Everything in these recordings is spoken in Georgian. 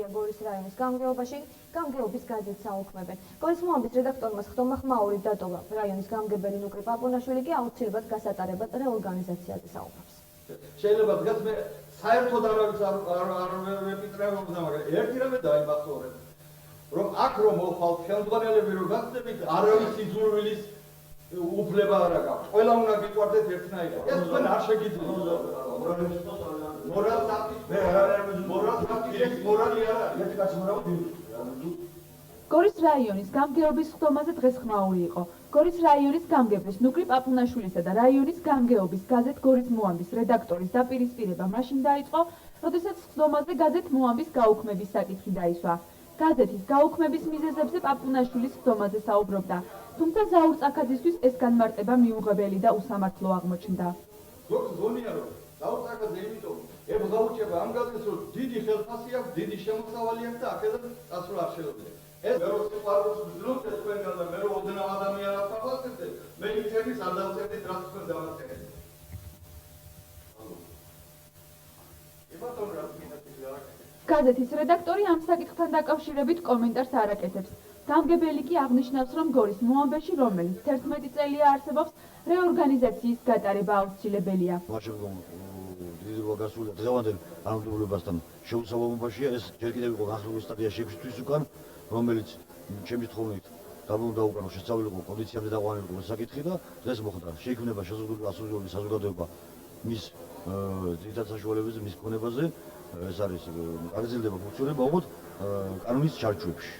სიტუაცია გორის რაიონის გამგეობაში, გამგეობის გაზეთს აუქმებენ. გორის მოამბის რედაქტორმა ხტომა ხმაური დატოვა. რაიონის გამგებელი ნუკრი პაპუნაშვილი კი აუცილებლად გასატარებად რეორგანიზაციაზე საუბრობს. შეიძლება დგას მე საერთოდ არავის არ ვეპიტრებობდა, მაგრამ ერთი რამე დაიმახსოვრეთ, რომ აქ რომ მოხვალ ხელმძღვანელები რომ გახდებით, არავის იძულვილის უფლება არ აქვს. ყველა უნდა გიყვარდეთ ერთნაირად. ეს თქვენ არ შეგიძლიათ. გორის რაიონის გამგეობის ხტომაზე დღეს ხმაური იყო. გორის რაიონის გამგებლის ნუკრი პაპუნაშვილისა და რაიონის გამგეობის გაზეთ გორის მოამბის რედაქტორის დაპირისპირება მაშინ დაიწყო, როდესაც ხტომაზე გაზეთ მოამბის გაუქმების საკითხი დაისვა. გაზეთის გაუქმების მიზეზებზე პაპუნაშვილის ხტომაზე საუბრობდა, თუმცა ზაურ წაქაძისთვის ეს განმარტება მიუღებელი და უსამართლო აღმოჩნდა. საოცრად იმიტომ ებღაუჩება ამ გაზეთს რომ დიდი ხელფასი აქვს, დიდი შემოსავალი აქვს და აქედან წასვლა არ შეუძლია. ეს მე რო სიყვარულს ვძლობთ თქვენგან და მე რო ოდნავ ადამიანად ვახვალწებდე, მე იცების არ დავწერდი რაც თქვენ დავაწერეთ. გაზეთის რედაქტორი ამ საკითხთან დაკავშირებით კომენტარს არ აკეთებს. გამგებელი კი აღნიშნავს, რომ გორის მოამბეში, რომელიც 11 წელია არსებობს, რეორგანიზაციის გატარება აუცილებელია. დიდება გასული დღევანდელ ანონიმურობასთან შეუსაბამობაშია, ეს ჯერ კიდევ იყო განხილვის სტადიაში 6 თვის უკან, რომელიც ჩემი თხოვნით დაბრუნდა უკან შესწავლილიყო კონდიციამდე დაყვანილიყო საკითხი და დღეს მოხდა. შეიქმნება შეზღუდული საზოგადოება მის ძირითად საშუალებებზე, მის ქონებაზე, ეს არის აგრძელდება ფუნქციონირება უბრალოდ კანონის ჩარჩოებში.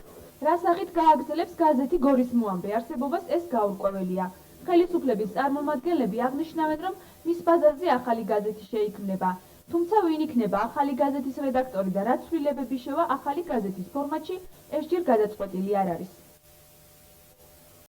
რასაღით გააგრძელებს გაზეთი გორის მოამბე არსებობას, ეს გაურკვეველია. ხელისუფლების წარმომადგენლები აღნიშნავენ, რომ მის ბაზარზე ახალი გაზეთი შეიქმნება. თუმცა ვინ იქნება ახალი გაზეთის რედაქტორი და რა ცვლილებები შევა ახალი გაზეთის ფორმატში, ეს ჯერ გადაწყვეტილი არ არის.